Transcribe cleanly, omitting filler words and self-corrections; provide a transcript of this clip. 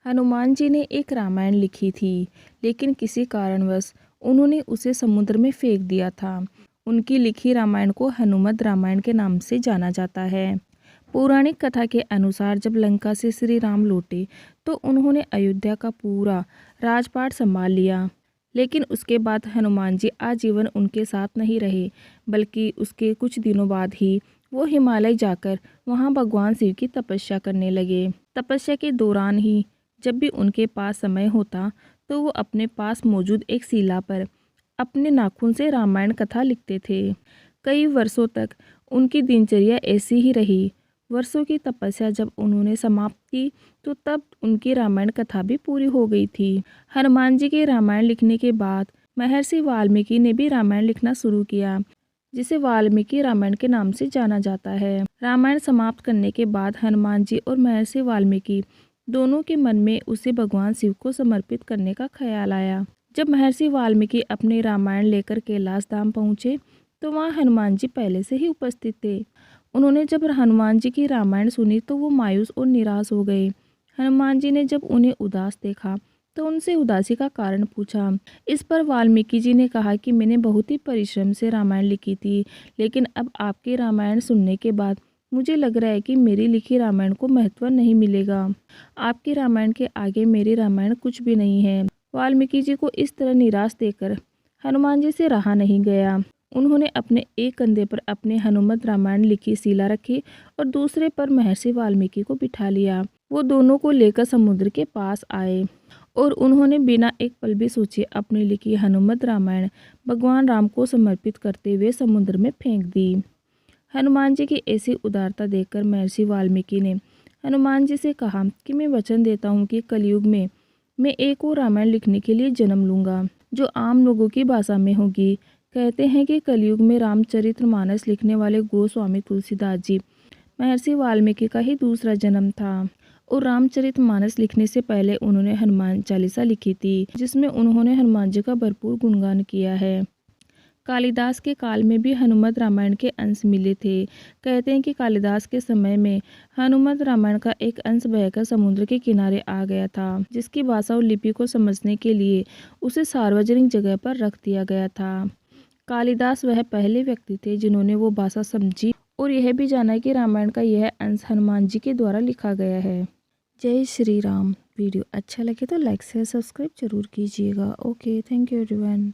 हनुमान जी ने एक रामायण लिखी थी, लेकिन किसी कारणवश उन्होंने उसे समुद्र में फेंक दिया था। उनकी लिखी रामायण को हनुमत रामायण के नाम से जाना जाता है। पौराणिक कथा के अनुसार जब लंका से श्री राम लौटे तो उन्होंने अयोध्या का पूरा राजपाट संभाल लिया। लेकिन उसके बाद हनुमान जी आजीवन उनके साथ नहीं रहे, बल्कि उसके कुछ दिनों बाद ही वो हिमालय जाकर वहाँ भगवान शिव की तपस्या करने लगे। तपस्या के दौरान ही जब भी उनके पास समय होता तो वो अपने पास मौजूद एक शिला पर अपने नाखून से रामायण कथा लिखते थे। कई वर्षों तक उनकी दिनचर्या ऐसी ही रही। वर्षों की तपस्या जब उन्होंने समाप्त की तो तब उनकी रामायण कथा भी पूरी हो गई थी। हनुमान जी के रामायण लिखने के बाद महर्षि वाल्मीकि ने भी रामायण लिखना शुरू किया, जिसे वाल्मीकि रामायण के नाम से जाना जाता है। रामायण समाप्त करने के बाद हनुमान जी और महर्षि वाल्मीकि दोनों के मन में उसे भगवान शिव को समर्पित करने का ख्याल आया। जब महर्षि वाल्मीकि अपने रामायण लेकर कैलाश धाम पहुँचे तो वहाँ हनुमान जी पहले से ही उपस्थित थे। उन्होंने जब हनुमान जी की रामायण सुनी तो वो मायूस और निराश हो गए। हनुमान जी ने जब उन्हें उदास देखा तो उनसे उदासी का कारण पूछा। इस पर वाल्मीकि जी ने कहा कि मैंने बहुत ही परिश्रम से रामायण लिखी थी, लेकिन अब आपके रामायण सुनने के बाद मुझे लग रहा है कि मेरी लिखी रामायण को महत्व नहीं मिलेगा। आपकी रामायण के आगे मेरी रामायण कुछ भी नहीं है। वाल्मीकि जी को इस तरह निराश देखकर हनुमान जी से रहा नहीं गया। उन्होंने अपने एक कंधे पर अपने हनुमत रामायण लिखी शिला रखी और दूसरे पर महर्षि वाल्मीकि को बिठा लिया। वो दोनों को लेकर समुद्र के पास आए और उन्होंने बिना एक पल भी सोचे अपनी लिखी हनुमत रामायण भगवान राम को समर्पित करते हुए समुद्र में फेंक दी। हनुमान जी की ऐसी उदारता देखकर महर्षि वाल्मीकि ने हनुमान जी से कहा कि मैं वचन देता हूँ कि कलयुग में मैं एक और रामायण लिखने के लिए जन्म लूँगा, जो आम लोगों की भाषा में होगी। कहते हैं कि कलयुग में रामचरितमानस लिखने वाले गोस्वामी तुलसीदास जी महर्षि वाल्मीकि का ही दूसरा जन्म था और रामचरितमानस लिखने से पहले उन्होंने हनुमान चालीसा लिखी थी, जिसमें उन्होंने हनुमान जी का भरपूर गुणगान किया है। कालिदास के काल में भी हनुमत रामायण के अंश मिले थे। कहते हैं कि कालिदास के समय में हनुमत रामायण का एक अंश बहकर समुद्र के किनारे आ गया था, जिसकी भाषा और लिपि को समझने के लिए उसे सार्वजनिक जगह पर रख दिया गया था। कालिदास वह पहले व्यक्ति थे जिन्होंने वो भाषा समझी और यह भी जाना कि रामायण का यह अंश हनुमान जी के द्वारा लिखा गया है। जय श्री राम। वीडियो अच्छा लगे तो लाइक शेयर सब्सक्राइब जरूर कीजिएगा। Okay, thank you everyone.